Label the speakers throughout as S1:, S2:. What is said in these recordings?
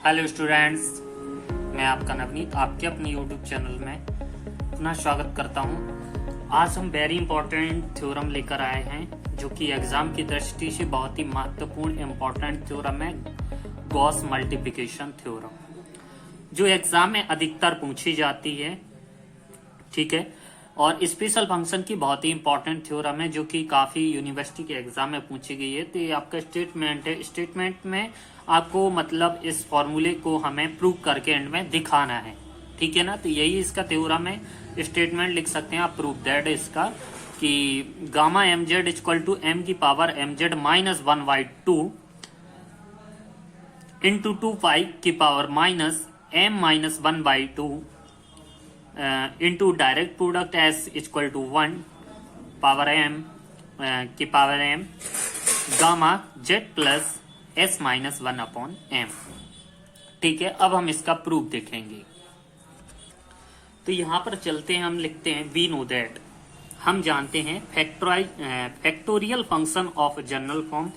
S1: Hello students, मैं आपका नवनीत आपके अपने यूट्यूब चैनल में अपना स्वागत करता हूं। आज हम वेरी इंपॉर्टेंट थ्योरम लेकर आए हैं जो कि एग्जाम की दृष्टि से बहुत ही महत्वपूर्ण इंपॉर्टेंट थ्योरम है, गॉस मल्टीप्लिकेशन थ्योरम, जो एग्जाम में अधिकतर पूछी जाती है। ठीक है, और स्पेशल फंक्शन की बहुत ही इंपॉर्टेंट थ्योरम है जो कि काफी यूनिवर्सिटी के एग्जाम में पूछी गई है। तो ये आपका स्टेटमेंट है, स्टेटमेंट में आपको मतलब इस फॉर्मूले को हमें प्रूव करके एंड में दिखाना है। ठीक है ना, तो यही इसका थ्योरम है। स्टेटमेंट लिख सकते हैं आप, प्रूफ दैट इसका कि gamma M Z equal to M की power M Z minus 1/2 into 2 की power minus M minus 1/2 into direct product S equal to 1 power M की power M gamma Z plus S minus 1/m। ठीक है, अब हम इसका proof देखेंगे। तो यहां पर चलते हैं, हम लिखते हैं वी नो दैट, हम जानते हैं factorial function of general form.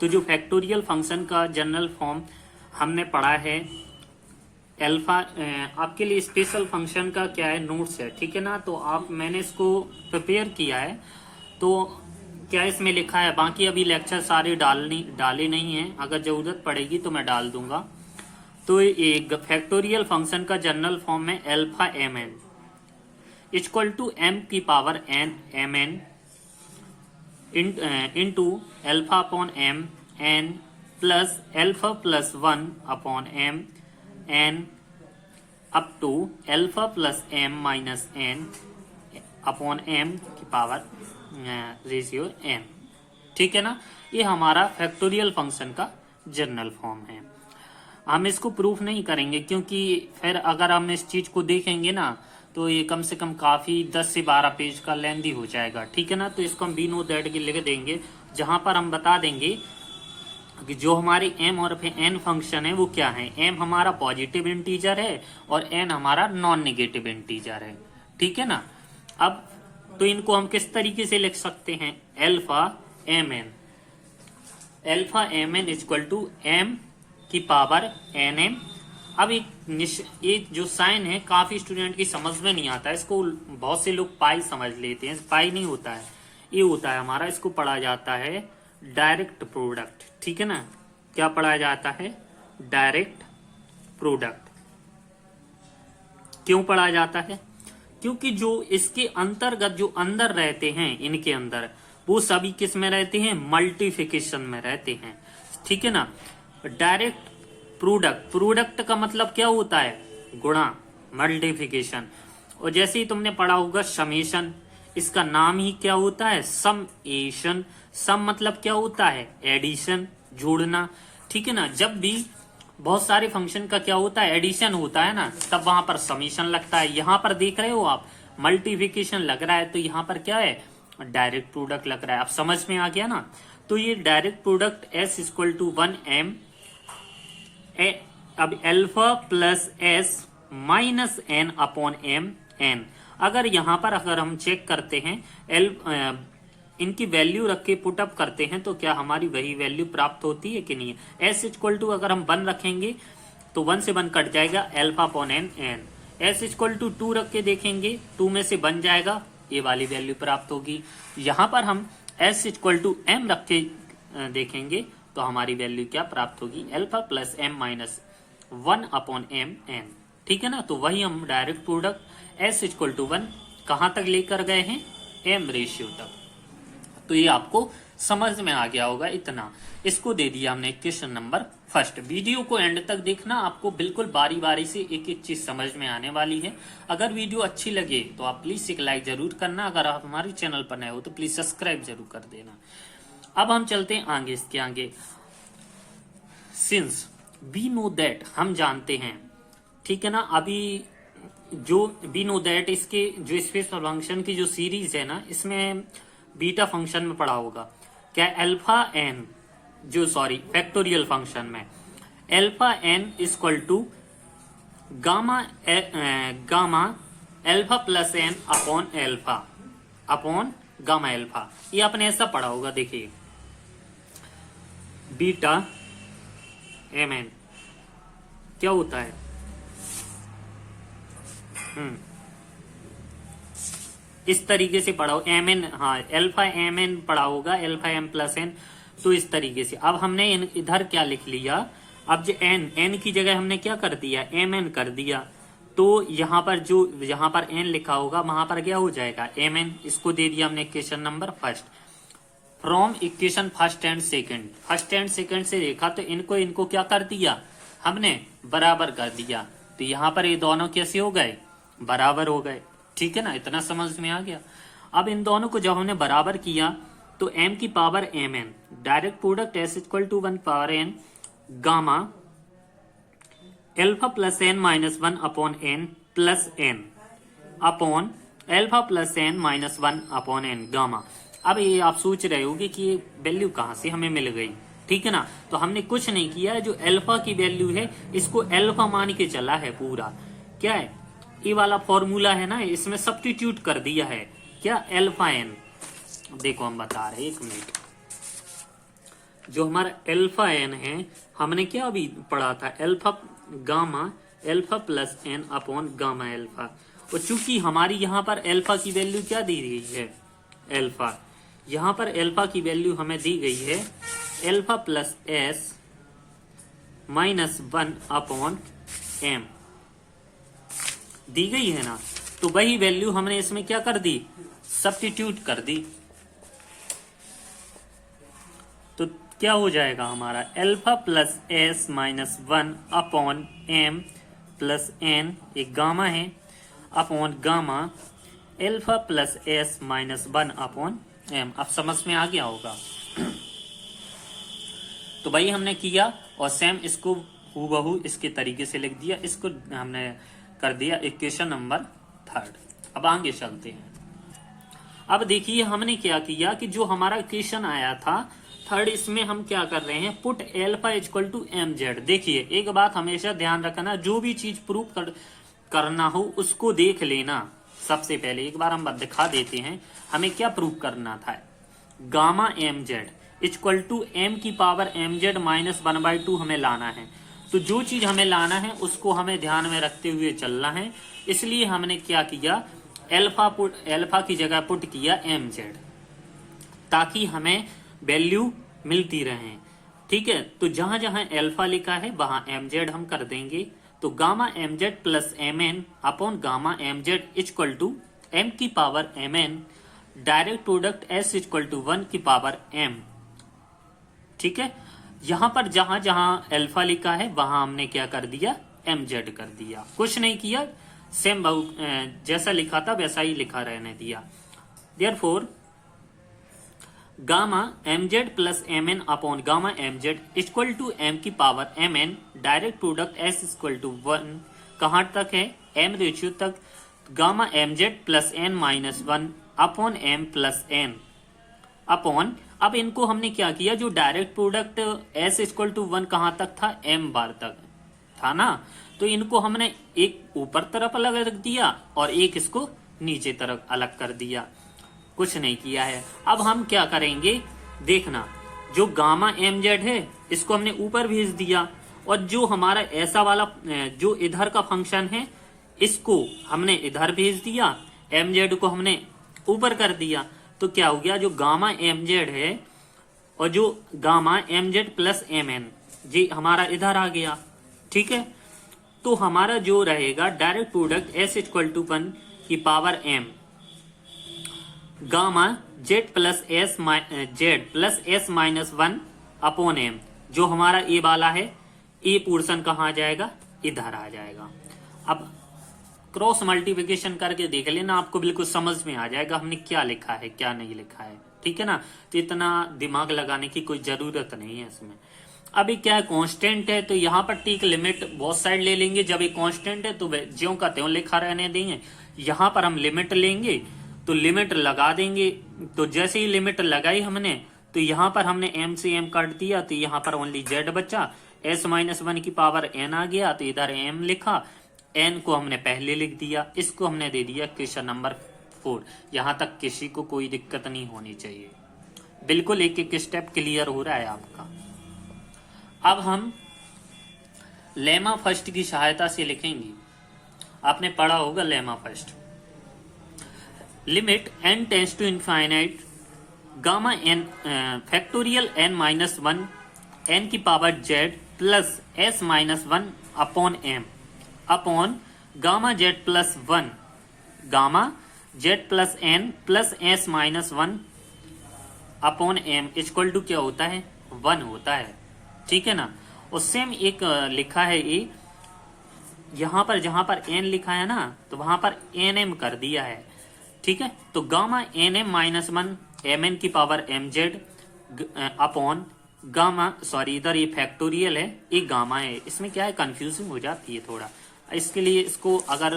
S1: तो जो फैक्टोरियल फंक्शन का जनरल फॉर्म हमने पढ़ा है अल्फा, आपके लिए स्पेशल फंक्शन का क्या है नोट्स है। ठीक है ना, तो मैंने इसको प्रिपेयर किया है, तो क्या इसमें लिखा है, बाकी अभी लेक्चर सारे डाले नहीं है, अगर जरूरत पड़ेगी तो मैं डाल दूंगा। तो एक फैक्टोरियल फंक्शन का जनरल फॉर्म है alpha M N equal to M की power N M N into alpha upon M N plus alpha plus 1/m N up to alpha plus M minus N upon M की power ratio N. ठीक है ना, ये हमारा factorial function का general form है। हम इसको प्रूफ नहीं करेंगे क्योंकि फिर अगर हम इस चीज को देखेंगे ना तो ये कम से कम काफी 10 से 12 पेज का लेंदी हो जाएगा। ठीक है ना, तो इसको हम वी नो दैट के लिख देंगे, जहां पर हम बता देंगे कि जो हमारी m और n फंक्शन है वो क्या है। m हमारा पॉजिटिव इंटीजर है और n हमारा नॉन नेगेटिव इंटीजर है। ठीक है ना, अब तो इनको हम किस तरीके से लिख सकते हैं, alpha M N equal to M की पावर एन एम। अब ये जो साइन है काफी स्टूडेंट की समझ में नहीं आता है, इसको बहुत से लोग पाई समझ लेते हैं। पाई नहीं होता है, ये होता है हमारा, इसको पढ़ा जाता है डायरेक्ट प्रोडक्ट। ठीक है ना, क्या पढ़ा जाता है, डायरेक्ट प्रोडक्ट। क्यों पढ़ा जाता है, क्योंकि जो इसके अंतर्गत जो अंदर रहते हैं, इनके अंदर वो सभी किस में रहते हैं, मल्टीप्लिकेशन में रहते हैं। ठीक है ना, डायरेक्ट प्रोडक्ट का मतलब क्या होता है, गुणा, मल्टीप्लिकेशन। और जैसे ही तुमने पढ़ा होगा समेशन, इसका नाम ही क्या होता है, समेशन। सम मतलब क्या होता है, एडिशन, जोड़ना। ठीक है ना, जब भी बहुत सारे फंक्शन का क्या होता है, एडिशन होता है ना, तब वहां पर समेशन लगता है। यहां पर देख रहे हो आप मल्टीप्लिकेशन लग रहा है, तो यहां पर क्या है, डायरेक्ट प्रोडक्ट लग रहा है। अब समझ में आ गया ना, तो ये direct product s equal to 1m, अब alpha plus s minus n upon m n। अगर यहां पर अगर हम चेक करते हैं इनकी वैल्यू रख के पुटअप करते हैं तो क्या हमारी वही वैल्यू प्राप्त होती है कि नहीं है। s इक्वल टू अगर हम 1 रखेंगे तो 1 से 1 कट जाएगा, alpha upon N N. s equal to 2 रख के देखेंगे, 2 में से 1 जाएगा, ये वाली वैल्यू प्राप्त होगी। यहां पर हम s इक्वल टू m रख के देखेंगे तो हमारी वैल्यू क्या प्राप्त होगी, alpha plus m minus 1/m n। ठीक है ना, तो वही हम direct product s equal to 1 कहां तक लेकर गए हैं, m रेशियो तक। तो ये आपको समझ में आ गया होगा इतना। इसको दे दिया हमने क्वेश्चन नंबर फर्स्ट। वीडियो को एंड तक देखना, आपको बिल्कुल बारी बारी से एक एक चीज समझ में आने वाली है। अगर वीडियो अच्छी लगे तो आप प्लीज एक लाइक जरूर करना, अगर आप हमारे चैनल पर नए हो तो प्लीज सब्सक्राइब जरूर कर देना। अब हम चलते हैं आगे, इसके आगे। सिंस वी नो दैट, हम जानते हैं। ठीक है ना, अभी जो वी नो दैट, इसके जो स्पेशल फंक्शन की जो सीरीज है ना, इसमें बीटा फंक्शन में पढ़ा होगा क्या, अल्फा एन, जो सॉरी फैक्टोरियल फंक्शन में alpha N equal to gamma alpha plus N upon gamma alpha. ये आपने ऐसा पढ़ा होगा, देखिए बीटा एम एन। क्या होता है? इस तरीके से पढ़ा हो एम एन, हाँ एल्फा एम एन पढ़ा होगा, एल्फा एम प्लस एन। तो इस तरीके से अब हमने इधर क्या लिख लिया, अब जो एन, एन की जगह हमने क्या कर दिया, एम एन कर दिया। तो यहाँ पर जो यहाँ पर एन लिखा होगा वहां पर क्या हो जाएगा, एम एन। इसको दे दिया हमने equation number first. From equation first and second, first and second से देखा तो इनको क्या कर दिया हमने, बराबर कर दिया। तो यहाँ पर ये दोनों कैसे हो गए, बराबर हो गए। ठीक है ना, इतना समझ में आ गया। अब इन दोनों को जब हमने बराबर किया तो m की power M N, direct product s equal to 1 power n gamma alpha plus N minus 1 upon N plus N upon alpha plus N minus 1 upon N gamma. अब ये आप सोच रहे होगे कि ये वैल्यू कहां से हमें मिल गई। ठीक है ना, तो हमने कुछ नहीं किया, जो एल्फा की वैल्यू है इसको एल्फा मान के चला है पूरा। क्या है ये वाला फॉर्मूला है ना, इसमें सब्स्टिट्यूट कर दिया है क्या, एल्फा एन। देखो हम बता रहे, एक मिनट, जो हमारा एल्फा एन है हमने क्या अभी पढ़ा था, alpha gamma alpha plus N upon gamma alpha. और चूंकि हमारी यहाँ पर एल्फा की वैल्यू क्या दी गई है, एल्फा, यहाँ पर एल्फा की वैल्यू हमें दी गई है alpha plus S minus 1 upon M दी गई है ना। तो वही वैल्यू हमने इसमें क्या कर दी, सब्स्टिट्यूट कर दी। तो क्या हो जाएगा हमारा, alpha plus S minus 1 upon M plus N, एक गामा है, upon gamma alpha plus S minus 1 upon M. अब समझ में आ गया होगा। तो भाई हमने किया और सेम इसको हूबहू इसके तरीके से लिख दिया, इसको हमने कर दिया इक्वेशन नंबर थर्ड। अब आगे चलते हैं। अब देखिए हमने क्या किया कि जो हमारा इक्वेशन आया था थर्ड, इसमें हम क्या कर रहे हैं, put alpha equal to M Z. देखिए एक बात हमेशा ध्यान रखना, जो भी चीज प्रूफ करना हो उसको देख लेना। सबसे पहले एक बार हम दिखा देते हैं हमें क्या प्रूफ करना था। Gamma M Z equal to M की पावर एम जेड माइनस 1/2 हमें लाना है। तो जो चीज हमें लाना है उसको हमें ध्यान में रखते हुए चलना है। इसलिए हमने क्या किया, एल्फा की जगह पुट किया एम जेड, ताकि हमें वैल्यू मिलती रहे। ठीक है, तो जहां जहां एल्फा लिखा है वहां एम जेड हम कर देंगे। तो gamma M Z plus M N upon gamma M Z equal to M की power M N, direct product S equal to 1 की पावर एम। ठीक है, यहां पर जहां जहां एल्फा लिखा है वहां हमने क्या कर दिया, एम जेड कर दिया, कुछ नहीं किया, सेम जैसा लिखा था वैसा ही लिखा रहने दिया। Therefore gamma M Z plus M N upon gamma M Z equal to M की power M N, direct product S equal to 1 कहां तक है, एम रेशियो तक, gamma M Z plus N minus 1 upon M plus N upon. अब इनको हमने क्या किया, जो direct product S equal to 1 कहां तक था, एम बार तक था ना, तो इनको हमने एक ऊपर तरफ अलग रख दिया और एक इसको नीचे तरफ अलग कर दिया, कुछ नहीं किया है। अब हम क्या करेंगे देखना, जो गामा एम जेड है इसको हमने ऊपर भेज दिया, और जो हमारा ऐसा वाला जो इधर का फंक्शन है इसको हमने इधर भेज दिया, एम जेड को हमने ऊपर कर दिया। तो क्या हो गया, जो गामा एम जेड है और जो gamma M Z plus M N G हमारा इधर आ गया। ठीक है, तो हमारा जो रहेगा direct product S equal to 1 की power M gamma Z plus S minus 1 upon M. जो हमारा ए वाला है, ए पोर्शन कहाँ आ जाएगा, इधर आ जाएगा। अब क्रॉस मल्टीप्लिकेशन करके देख लेना, आपको बिल्कुल समझ में आ जाएगा हमने क्या लिखा है क्या नहीं लिखा है। ठीक है ना, तो इतना दिमाग लगाने की कोई जरूरत नहीं है इसमें। अभी क्या है, कांस्टेंट है तो यहाँ पर ठीक लिमिट बहुत साइड ले लेंगे। जब ये कांस्टेंट है तो ज्यों का त्यों लिखा रहने देंगे। यहाँ पर हम लिमिट लेंगे तो लिमिट लगा देंगे। तो जैसे ही लिमिट लगाई हमने तो यहाँ पर हमने m से m काट दिया, तो यहाँ पर ओनली z बचा, s माइनस 1 की पावर n आ गया, तो इधर m लिखा, n को हमने पहले लिख दिया, इसको हमने दे दिया क्वेश्चन नंबर 4। यहाँ तक किसी को कोई दिक्कत नहीं होनी चाहिए, बिल्कुल एक एक स्टेप क्लियर हो रहा है आपका। अब हम लेमा फर्स्ट की सहायता से लिखेंगे। आपने पढ़ा होगा lemma first. Limit n tends to infinite gamma n factorial n minus one n की power z plus s minus one upon m upon gamma z plus one gamma z plus n plus s minus one upon m equal to क्या होता है, 1 होता है। ठीक है ना। और सेम एक लिखा है ये यहां पर, जहां पर n लिखा है ना तो वहां पर nm कर दिया है। ठीक है। तो gamma nm minus one mn की power mz upon gamma, sorry इधर ये फैक्टोरियल है, ये गामा है। इसमें क्या है, कंफ्यूजिंग हो जाती है थोड़ा। इसके लिए इसको अगर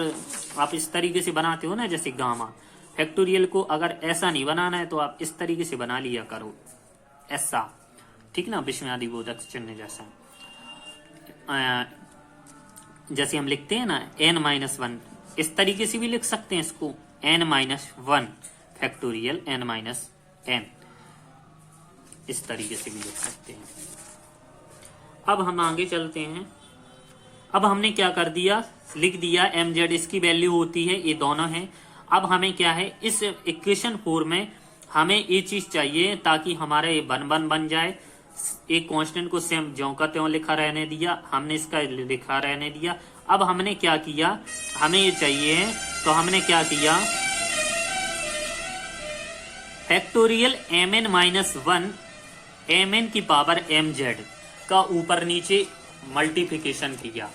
S1: आप इस तरीके से बनाते हो ना, जैसे गामा फैक्टोरियल को अगर ऐसा नहीं बनाना है तो आप इस तरीके से बना लिया करो, ऐसा। ठीक ना, विस्मयादि बोधक चिन्ह जैसा। जैसे हम लिखते हैं ना n माइनस वन, इस तरीके से भी लिख सकते हैं इसको, n minus one factorial n minus n, इस तरीके से भी लिख सकते हैं। अब हम आगे चलते हैं। अब हमने क्या कर दिया, लिख दिया mz, इसकी वैल्यू होती है, ये दोनों है। अब हमें क्या है, इस इक्वेशन 4 में हमें ये चीज चाहिए ताकि हमारा ये बन जाए। एक कांस्टेंट को सेम ज्यों का त्यों लिखा रहने दिया, हमने इसका लिखा रहने दिया। अब हमने क्या किया, हमें ये चाहिए तो हमने क्या किया, factorial mn minus one mn की पावर mz का ऊपर नीचे मल्टीप्लिकेशन किया।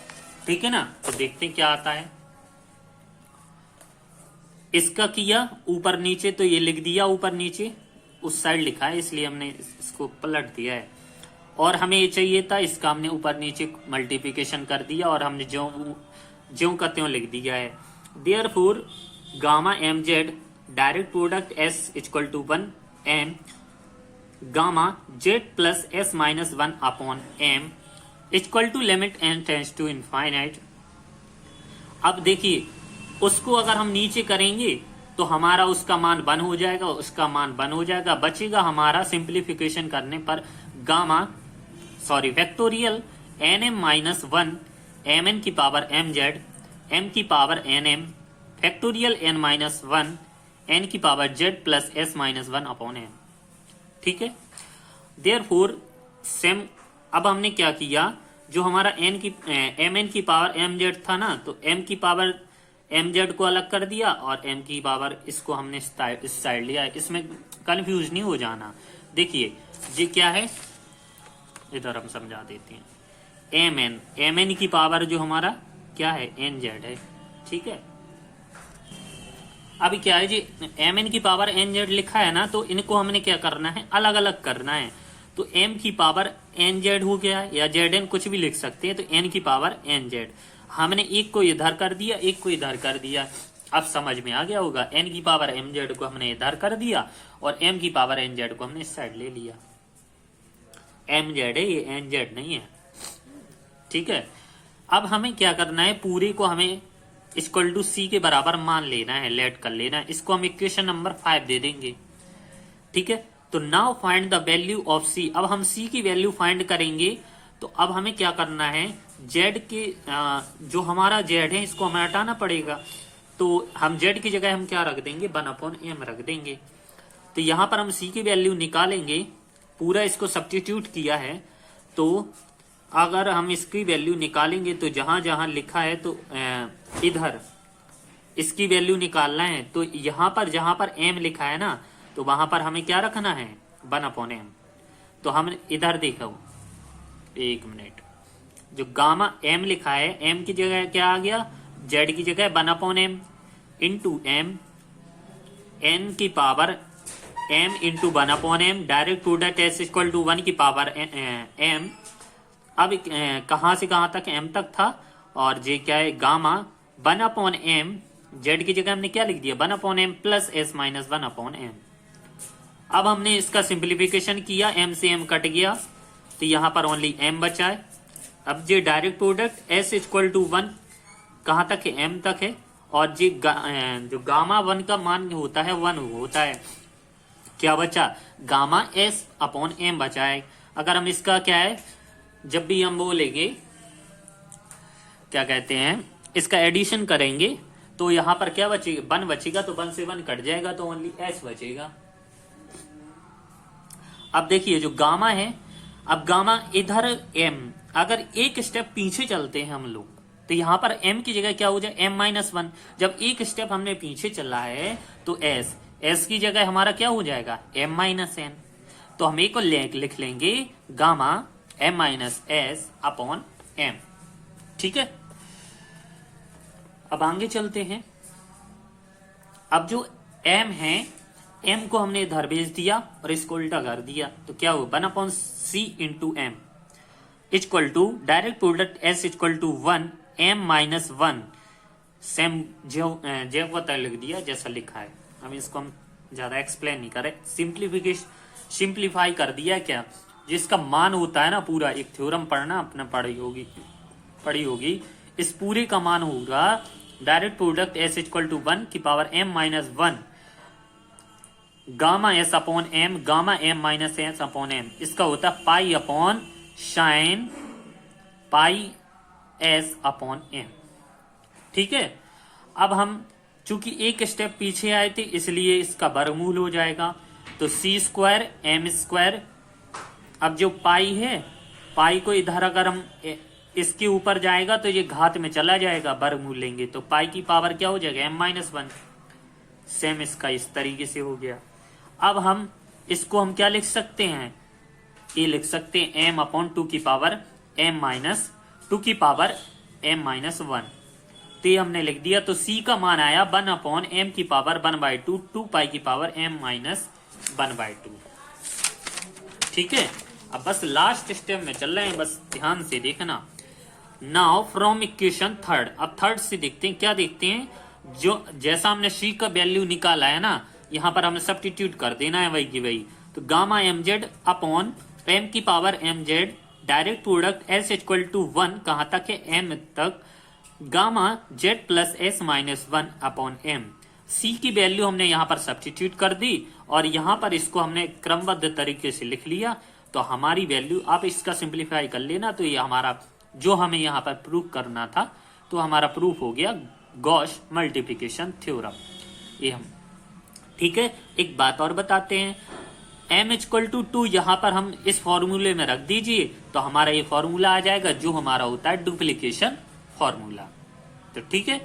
S1: ठीक है ना। तो देखते क्या आता है। इसका किया ऊपर नीचे, तो ये लिख दिया ऊपर नीचे, उस साइड लिखा है इसलिए हमने इसको पलट दिया है। और हमें ये चाहिए था, इसका हमने ऊपर नीचे मल्टीप्लिकेशन कर दिया और हमने ज्यों का त्यों लिख दिया है। Therefore gamma mz direct product s equal to 1 m gamma z plus s minus one upon m equal to limit n tends to infinite. अब देखिए, उसको अगर हम नीचे करेंगे तो हमारा उसका मान 1 हो जाएगा, उसका मान 1 हो जाएगा। बचेगा हमारा सिंप्लीफिकेशन करने पर gamma, sorry factorial nm minus one mn की पावर mz m की power nm factorial n minus one n की power z plus s minus one upon m। ठीक है। देयरफॉर सेम, अब हमने क्या किया, जो हमारा mn की पावर mz था ना, तो m की पावर mz को अलग कर दिया और m की पावर इसको हमने इस साइड लिया। इसमें कंफ्यूज नहीं हो जाना। देखिए ये क्या है, इधर हम समझा देते हैं। mn की पावर जो हमारा क्या है, nz है। ठीक है। अभी क्या है जी, mn की पावर nz लिखा है ना, तो इनको हमने क्या करना है, अलग अलग करना है। तो m की पावर nz हो गया, या zn कुछ भी लिख सकते हैं। तो n की पावर nz, हमने एक को इधर कर दिया, एक को इधर कर दिया। अब समझ में आ गया होगा, n की पावर mz को हमने इधर कर दिया और m की पावर nz को हमने इस साइड ले लिया। mz है ये, nz नहीं है। ठीक है। अब हमें क्या करना है, पूरे को हमें इक्वल टू c के बराबर मान लेना है, लेट कर लेना है। इसको हम इक्वेशन नंबर 5 दे देंगे। ठीक है। तो now find the value of c। अब हम c की वैल्यू फाइंड करेंगे। तो अब हमें क्या करना है, z के जो हमारा z है इसको हमें हटाना पड़ेगा। तो हम z की जगह हम क्या रख देंगे, 1 अपॉन m रख देंगे। तो यहां पर हम c की वैल्यू निकालेंगे, पूरा इसको सब्स्टिट्यूट किया है। तो अगर हम इसकी वैल्यू निकालेंगे तो जहां जहां लिखा है तो इधर इसकी वैल्यू निकालना है। तो यहां पर जहां पर m लिखा है ना, तो वहां पर हमें क्या रखना है, 1 अपॉन m। तो हम इधर देखो, एक मिनट, जो गामा m लिखा है, m की जगह क्या आ गया, z की जगह 1 upon m into m, n की power m into 1 upon m, direct product s equal to 1 की पावर m। अब कहां से कहां तक, m तक था, और जे क्या है, गामा 1 अपॉन m, z की जगह हमने क्या लिख दिया, 1 upon m plus s minus 1 upon m। अब हमने इसका सिंप्लीफिकेशन किया, m से m कट गया, तो यहां पर ओनली m बचा है। अब J direct product s equal to 1 कहां तक है, m तक है, और जे जो गामा 1 का मान होता है 1 होता है। क्या बचा, गामा s अपॉन m बचा है। अगर हम इसका क्या है, जब भी हम बोलेंगे क्या कहते हैं, इसका एडिशन करेंगे तो यहाँ पर क्या बचेगा, 1 बचेगा, तो 1 से 1 कट जाएगा तो ओनली s बचेगा। अब देखिए जो गामा है, अब गामा इधर m, अगर एक स्टेप पीछे चलते हैं हम लोग तो यहाँ पर m की जगह क्या हो जाए, m-1। जब एक स्टेप हमने पीछे चला है तो s की जगह हमारा क्या हो जाएगा, m-n। तो हम एक को लिख लेंगे गामा m-s अपॉन m। ठीक है, अब आगे चलते हैं। अब जो m है, m को हमने इधर भेज दिया और इसको उल्टा कर दिया तो क्या हो, 1/c into M equal to direct product s equal to 1 m-1। Same जो लिख दिया जैसा लिखा है। अब इसको हम ज्यादा एक्सप्लेन नहीं करें, सिंप्लीफाई कर दिया। क्या जिसका मान होता है ना, पूरा एक थ्योरम पढ़ना अपने पढ़ी होगी, इस पूरे का मान होगा direct product s equal to 1 की power m-1 gamma s upon m, gamma m-s upon m। इसका होता है pi upon sine pi s upon m। ठीक है, अब हम चूंकि एक स्टेप पीछे आए थे इसलिए इसका वर्गमूल हो जाएगा, तो c² m²। अब जो पाई है, पाई को इधर अगर हम इसके ऊपर जाएगा तो ये घात में चला जाएगा, वर्गमूल लेंगे तो पाई की पावर क्या हो जाएगा, m-1। सेम इसका इस तरीके से हो गया। अब हम इसको हम क्या लिख सकते हैं, ये लिख सकते हैं m/2 की पावर m-2 की पावर m-1। तो ये हमने लिख दिया। तो c का मान आया 1/m की पावर 1/2, 2 पाई की पावर m-1/2। ठीक है, अब बस लास्ट स्टेप में चल रहे हैं, बस ध्यान से देखना। नाउ फ्रॉम इक्वेशन थर्ड, अब थर्ड से देखते हैं, क्या देखते हैं, जो जैसा हमने c का वैल्यू निकाला है ना, यहाँ पर हमें सब्स्टिट्यूट कर देना है वही की वही। तो गामा mz अपॉन m की power mz direct product s equal to 1 कहां तक है, m तक, gamma z plus s-1 upon m। c की वैल्यू हमने यहाँ पर सब्स्टिट्यूट कर दी और यहाँ पर इसको हमने क्रमबद्ध तरीके से लिख लिया। तो हमारी वैल्यू, आप इसका सिंप्लीफाई कर लेना, तो ये हमारा जो हमें यहाँ पर प्रूफ करना था, तो हमारा प्रूफ हो गया गॉस मल्टीप्लिकेशन थ्योरम। ये हम ठीक है। एक बात और बताते हैं, m इक्वल टू 2 यहाँ पर हम इस फॉर्मूले में रख दीजिए तो हमारा ये फॉर्मूला आ जाएगा जो हमारा होता है डुप्लीकेशन फॉर्मूला। तो ठीक है,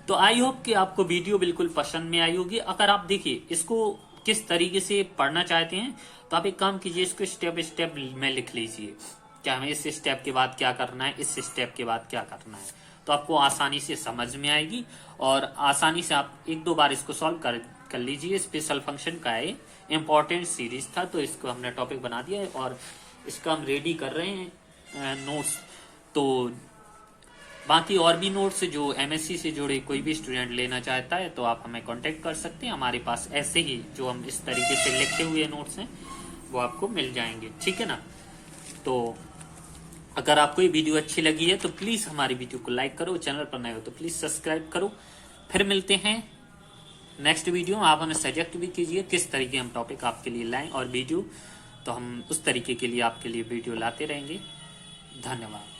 S1: तो आई होप कि आपको वीडियो बिल्कुल पसंद में आई होगी। अगर आप देखिए इसको किस तरीके से पढ़ना चाहते हैं तो आप एक काम कीजिए, इसको स्टेप स्टेप में लिख लीजिए, क्या हमें इस स्टेप के बाद क्या करना है, इस स्टेप के बाद क्या करना है, तो आपको आसानी से समझ में आएगी और आसानी से आप 1-2 बार इसको सॉल्व कर लीजिए। स्पेशल फंक्शन का है, इंपॉर्टेंट सीरीज था तो इसको हमने टॉपिक बना दिया है और इसका हम रेडी कर रहे हैं नोट्स। तो बाकी और भी नोट्स जो एमएससी से जुड़े कोई भी स्टूडेंट लेना चाहता है तो आप हमें कांटेक्ट कर सकते हैं। हमारे पास ऐसे ही जो हम इस तरीके से लिखे हुए नोट्स हैं वो आपको मिल जाएंगे, ठीक है ना। तो अगर आपको ये वीडियो अच्छी लगी है तो प्लीज हमारी वीडियो को लाइक करो, चैनल पर नए हो तो प्लीज सब्सक्राइब करो। फिर मिलते हैं नेक्स्ट वीडियो। आप हमें सजेस्ट भी कीजिए किस तरीके हम टॉपिक आपके लिए लाएं और वीडियो, तो हम उस तरीके के लिए आपके लिए वीडियो लाते रहेंगे। धन्यवाद।